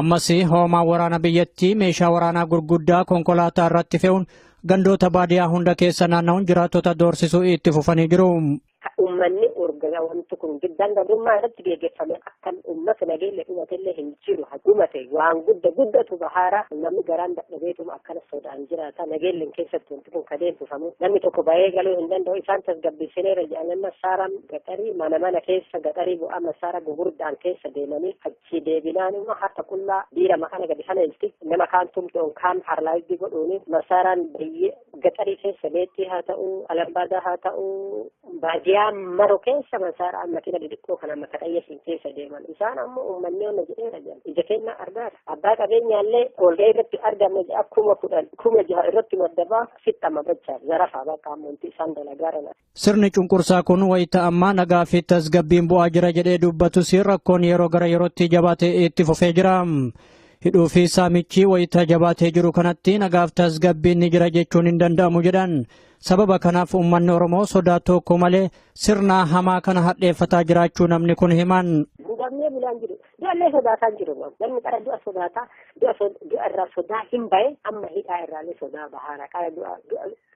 ammas hoomaa waraana biyyattii meeshaa waraanaa gurguddaa konkolaataa irratti fe'uun gandoota baadiyyaa hunda keessa naanna'uun jiraattota doorsisuu itti fufanii jiru. Uummanni urgaa wanti kun giddaan gabummaa irratti geggeeffame akkan uummata nageenya dhumatillee hin jiru dhumate waan guddatu bahaara namni garaan dadhabeetuma akkana sodaan jiraata nageenya keessatti wanti kun kadeemsifamu namni tokko bahee galuu hin danda'u isaan tasgabbisineera jedhaman masaaraan gaxarii mana keessa gaxarii bu'aa masaara gugurdaan keessa deemanii achi deebinaan immoo harka qullaa dhiira makana gadi kana ilti nama kaan tumtoon kaan harlaayiddi godhuuni masaaraan bayyee gaxarii keessa beettii haa ta'u alambaadaa haa ta'u baadiyyaa maro keessa masaara makiina xixiqqoo kana amma kadhayyasiin keessa deeman isaan ammoo uummanni onna jedheera jedhan ija keenya argaara abbaa qabeenyaallee olga'ii irratti argamne akkuma 10,000 irratti maddabaa fixxama bachaa zarafaa bakka ammonti isaan dalagaara. Sirni cunqursaa kun wayita ammaa nagaa fi tasgabbiin bu'aa jira jedhee dubbatus rakkoon yeroo gara yerootti jabaatee itti fufee jira. Hidhuu fi saamichi wayita jabaatee jiru kanatti nagaaf tasgabbiin ni jira jechuun hin danda'amu jedhan. Sababa kanaaf uummanni Oromoo sodaa tokko malee sirna hamaa kana hadheeffataa jiraachuu namni kun himan. Damee bulaan jiru. Du'allee sodaataan jiru. Namni qara du'a sodaataa du'a irraa sodaa hin bahe amma hidhaa irraallee sodaa bahaara. Qara du'a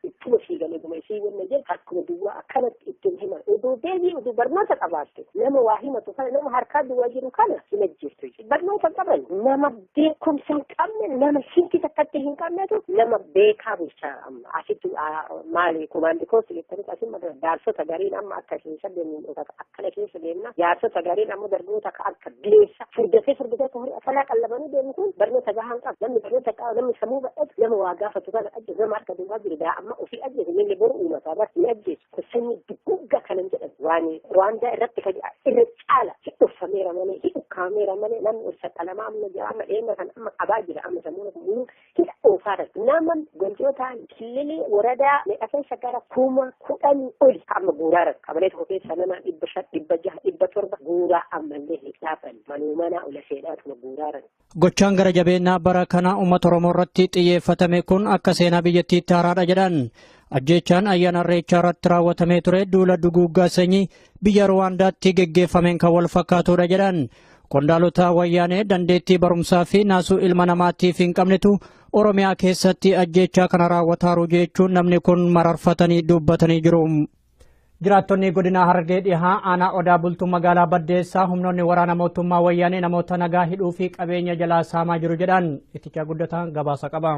ittuma fiiganii guma isii wanna jedhu akkuma duwwaa akkanatti ittiin himan. Oduu deebii oduu barnoota qabaatte nama waa himatu kana nama harkaa duwwaa jiru kana hin ajjeestu. Barnoota qaban nama beekumsa hin qabne nama hinti takkatti hin qabnetu nama beekaa bulchaa amma asitti maali komaandi poostii jettanii asuma jaarsota gariin amma akka keessa deemnu akkana keessa deemna jaarsota gariin amma dargoota akka bineensa furdatee horii afalaa qallabanii deemu kun barnoota gahaan qabu namni barnoota qabu namni sammuu badhatu nama waa gaafatu kana ajjeesu nama harka duwwaa jiru amma ofii ajjeesu inni boru uummataa irratti ni ajjeesu sanyii duguggaa kanan jedhan waan Rwaandaa irratti irra caala hidhuffameera malee hidhukaameera malee namni ol saxalamaa amma jira amma dheema kan amma qabaa jira amma sammuu kun hidha oofaadha nama goljootaan kililii waradaa keessa gara 10,000 oli amma guuraara qabalee tokko keessa nama 500 600 700 guuraa ammallee hidhaaban manumana ola seedhaatuma guuraara. Gochaan gara jabeenyaa bara kana uummata Oromoo irratti xiyyeeffatame kun akka seenaa biyyattiitti haaraadha jedhan. Ajjeechaan ayyaana irreechaa irratti raawwatamee ture duula duguuggaa sanyii biyya Ruwaandaatti geggeeffameen kan wal fakkaatudha jedhan. Qondaalota wayyaanee dandeettii barumsaa fi naasuu ilma namaatiif hin qabnetu Oromiyaa keessatti ajjeechaa kana raawwataaru jechuun namni kun mararfatanii dubbatanii jiru. Jiraattonni godina Harargee dhihaa aanaa Odaa bultuu magaalaa Baddeessaa humnoonni waraana mootummaa wayyaanee namoota nagaa hidhuu fi qabeenya jalaa saamaa jiru jedhan ittichaa guddataan gabaasa qaba.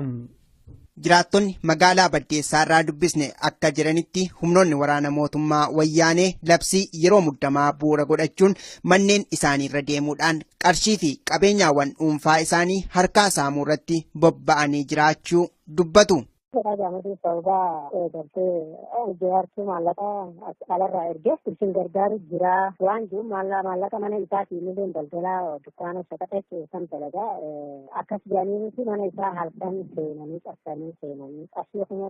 Jiraattonni magaalaa Baddeessaa irraa dubbisne akka jedhanitti humnoonni waraana mootummaa wayyaanee labsii yeroo muddamaa bu'uura godhachuun manneen isaanii irra deemuudhaan qarshii fi qabeenyaawwan dhuunfaa isaanii harkaa saamuu irratti bobba'anii jiraachuu dubbatu. Jaamati sababa gartee ijaartuu maallaqa alarraa erge isin gargaaru jira waan jiru maallaqa mana isaatiin illee daldalaa dukkaana shaqaxeetti kan dalagaa akkas jedhanii mana isaa halkan seenanii cabsanii seenanii qarshii kuma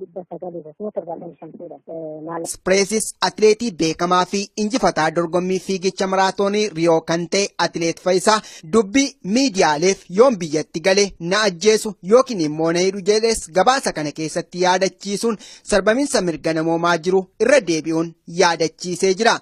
975 Ispreesis atileetii beekamaa fi injifataa dorgommii fiigicha maraatoonii Riyoo kan ta'e atileet Fayyisaa dubbii miidiyaaleef yoon biyyatti gale na ajjeesu yookiin immoo na hidhu jedhees gabaasa kana keessatti yaadachiisuun sarbaminsa mirga namoomaa jiru irra deebi'uun yaadachiisee jira.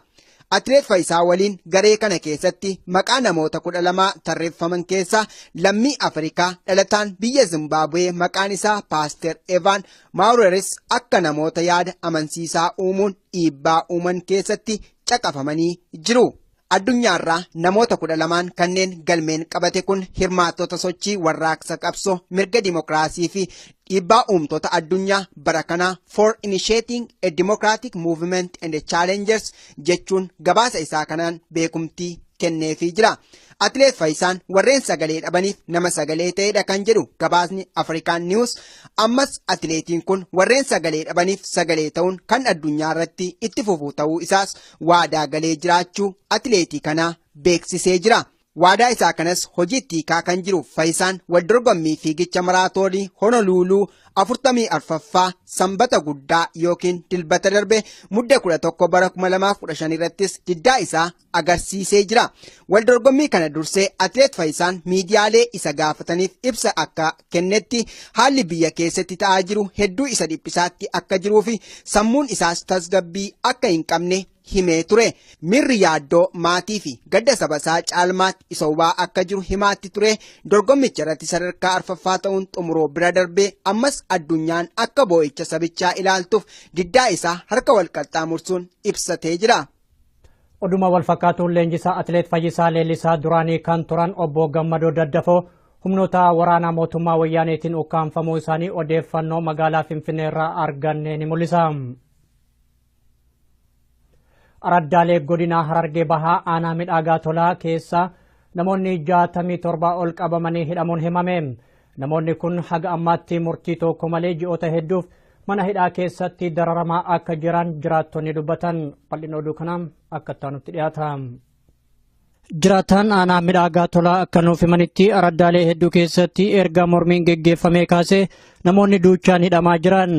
Atileet Fayyisaa waliin garee kana keessatti maqaa namoota 12 tarreeffaman keessaa lammii Afrikaa dhalataan biyya Zimbaabuwee maqaan isaa Paaster Evaan Maaruureris akka namoota yaada amansiisaa uumuun dhiibbaa uuman keessatti caqafamanii jiru. Addunyaarraa namoota 12 kanneen galmeen qabate kun hirmaattota sochii warraaqsa qabsoo mirga dimokiraasii fi dhiibbaa uumtoota addunyaa bara kanaa for initiating a democratic movement and challengers jechuun gabaasa isaa kanaan beekumtii kenneefii jira. Atileet Fayyisaan warreen sagalee dhabaniif nama sagalee ta'edha kan jedhu gabaasni Afrikaan News. Ammas atileetiin kun warreen sagalee dhabaniif sagalee ta'uun kan addunyaa irratti itti fufuu ta'uu isaas waadaa galee jiraachuu atileetii kanaa beeksisee jira. Waadaa isaa kanas hojiitti hiikaa kan jiru Fayyisaan wal dorgommii fiigicha maraatoonii Honoluluu 44ffaa sanbata guddaa yookiin dilbata darbe mudda 11 bara 2015 irrattis diddaa isaa agarsiisee jira. Wal dorgommii kana dursee atileet Fayyisaan miidiyaalee isa gaafataniif ibsa akka kennetti haalli biyya keessatti ta'aa jiru hedduu isa dhiphisaatti akka jiruu fi sammuun isaas tasgabbii akka hin qabne himee ture. Mirri yaaddoo maatii fi gadda saba isaa caalmaatti isa hubaa akka jiru himaatti ture. Dorgommicha irratti sadarkaa arfaffaa ta'uun xumuroo bira darbee ammas addunyaan akka boo'icha sabichaa ilaaltuuf diddaa isaa harka wal qaxxaamursuun ibsatee jira. Oduma wal fakkaatuun leenjisaa atileet Fayyisaa Leellisaa duraanii kan turan obbo Gammadoo Daddafoo humnoota waraanaa mootummaa wayyaaneetiin ukkaanfamuu isaanii odeeffannoo magaalaa Finfinnee irraa arganne ni mul'isa. Araddaalee godina Harargee Bahaa aanaa midhaagaa tolaa keessa namoonni 67 ol qabamanii hidhamuun himame. Namoonni kun haga ammaatti murtii tokko malee ji'oota hedduuf mana hidhaa keessatti dararamaa akka jiran jiraattonni dubbatan. Bal'ina oduu kanaan akka taanutti dhiyaata. Jiraataan aanaa midhaagaa tolaa akka nuuf himanitti araddaalee hedduu keessatti erga mormiin geggeeffamee kaasee namoonni duuchaan hidhamaa jiran.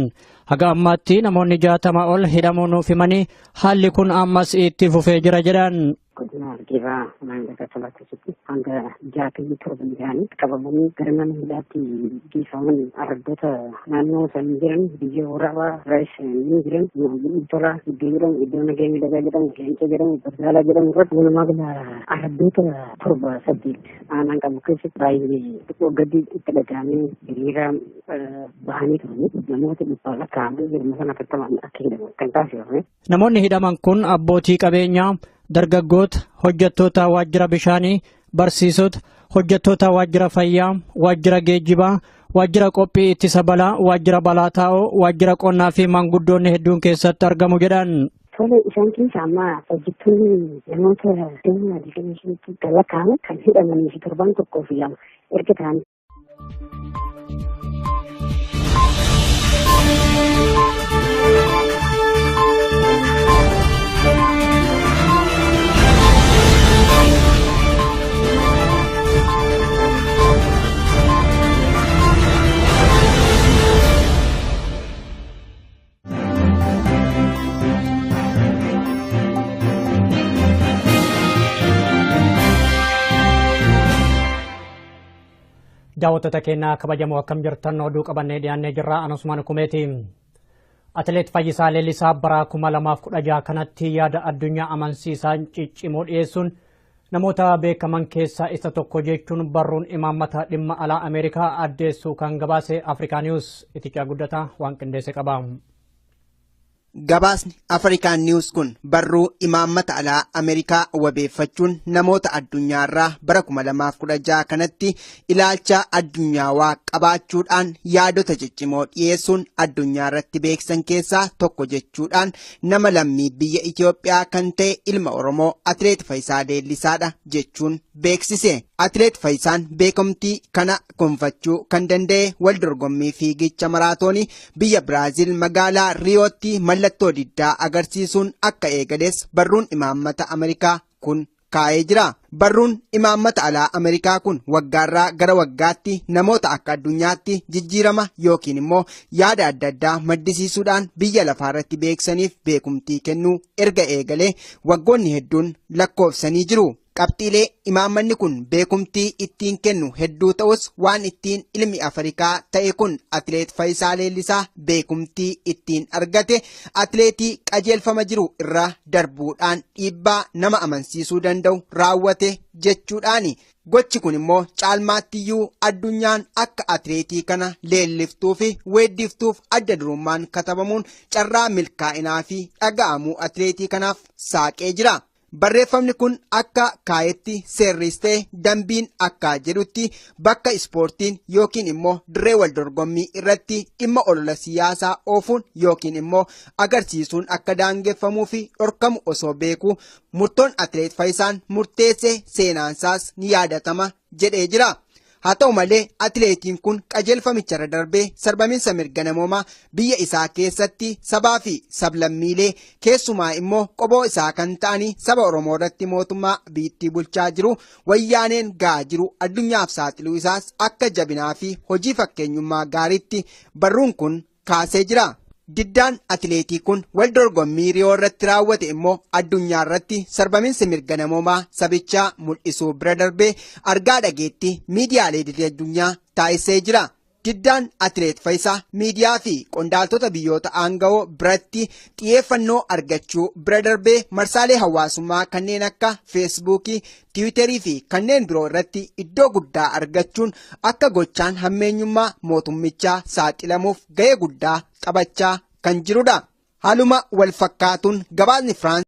Haga ammaatti namoonni 60 ol hidhamuu nuuf himanii haalli kun ammas itti fufee jira jedhan. Godina Harargee Maanguddoo Tolaa keessatti hanga 67 ta'anii qabamanii gara mana hidhaatti geeffaman araddoota naannoo san jiran biyya waraabaa raayis ni jiran Tolaa iddoo jedhamu iddoo nagee miidhagaa jedhamu Leenca jedhamu Barzaalaa jedhamu irratti walumaa gala araddoota 7-8 aanaan qabu keessatti baay'ee gadi itti dhagahamee hiriira bahanii turanii namoota dhibbaa lakkaa'amanii jirma sana afurtamaan akka hidhaman kan taasifame. Namoonni hidhaman kun abbootii qabeenyaa, dargaggoota, hojjettoota waajjira bishaanii, barsiisota, hojjettoota waajjira fayyaa, waajjira geejjibaa, waajjira qophii ittisa balaa, waajjira balaa taa'oo, waajjira qonnaa fi maanguddoonni hedduun keessatti argamu jedhan. Tole isaan keessa amma hojjettoonni namoota dhimma diigamisiitti lakkaa'aman kan hidhamanii fi torban tokkoo fi lama erga ta'an. Daawwattoota keenya kabajamoo akkam jirtan oduu qabannee dhiyaannee jirra. Anusmaan Kumeeti. Atileet Fayyisaa Leellisaa bara 2016 kanatti yaada addunyaa amansiisaan ciccimoo dhiyeessuun namoota beekaman keessaa isa tokko jechuun barruun imaammata dhimma alaa Ameerikaa addeessuu kan gabaase Afrikaa News itichaa guddataa waan qindeesse qaba. Gabaasni Afrikaan Niwus kun barruu imaammata alaa Ameerikaa wabeeffachuun namoota addunyaarraa bara 2016 kanatti ilaalcha addunyaawaa qabaachuudhaan yaadota ciccimoo dhiyeessuun addunyaarratti beeksisan keessaa tokko jechuudhaan nama lammii biyya Itoophiyaa kan ta'e ilma Oromoo Atileet Fayisaa Leellisaadha jechuun beeksise. Atileet Fayisaan beekamtii kana gonfachuu kan danda'e wal dorgommii fiigicha maraatoonii biyya Biraazil magaalaa Riyootti mallattoo diddaa agarsiisuun akka eegales barruun imaammata Ameerikaa kun kaa'ee jira. Barruun imaammata alaa Ameerikaa kun waggaarraa gara waggaatti namoota akka addunyaatti jijjiirama yookiin immoo yaada adda addaa maddisiisuudhaan biyya lafaarratti beeksaniif beekumtii kennuu erga eegalee waggoonni hedduun lakkoofsanii jiru. Qabxiilee imaammanni kun beekumtii ittiin kennu hedduu ta'us waan ittiin ilmi Afrikaa ta'e kun Atileet Fayisaa Leellisaa beekumtii ittiin argate atileetii qajeelfama jiru irraa darbuudhaan dhiibbaa nama amansiisuu danda'u raawwate jechuudhaani. Gochi kun immoo caalmaattiyyuu addunyaan akka atileetii kana leelliftuu fi weeddiftuuf adda durummaan katabamuun carraa milkaa'inaa fi dhaga'amuu atileetii kanaaf saaqee jira. Barreeffamni kun akka kaayetti seerris ta'e dambiin akka jedhutti bakka ispoortiin yookiin immoo dirree wal dorgommii irratti dhimma olola siyaasaa oofuun yookiin immoo agarsiisuun akka daangeffamuu fi dhorkamu osoo beekuu murtoon Atileet Fayisaan murteesse seenaansaas ni yaadatama jedhee jira. Haa ta'u malee atileetiin kun qajeelfamicharra darbee sarbamiinsa mirga namoomaa biyya isaa keessatti sabaa fi sablammiilee keessumaa immoo qoboo isaa kan ta'anii saba Oromoo irratti mootummaa biyyattii bulchaa jiru wayyaaneen ga'aa jiru addunyaaf saaxiluu isaas akka jabinaa fi hojii fakkeenyummaa gaariitti barruun kun kaasee jira. Diddaan atileetii kun wal dorgommii Riyoo irratti raawwate immoo addunyaa irratti sarbamiinsa mirga namoomaa sabichaa mul'isuu bira darbee argaa dhageetti miidiyaalee addunyaa taasisee jira. Diddaan Atileet Fayisaa miidiyaa fi qondaaltota biyyoota aangawoo biratti xiyyeeffannoo argachuu bira darbee marsaalee hawaasummaa kanneen akka Feesbuukii, Tiwiiterii fi kanneen biroo irratti iddoo guddaa argachuun akka gochaan hammeenyummaa mootummichaa saaxilamuuf ga'ee guddaa taphachaa kan jirudha. Haaluma wal fakkaatuun gabaasni Firaans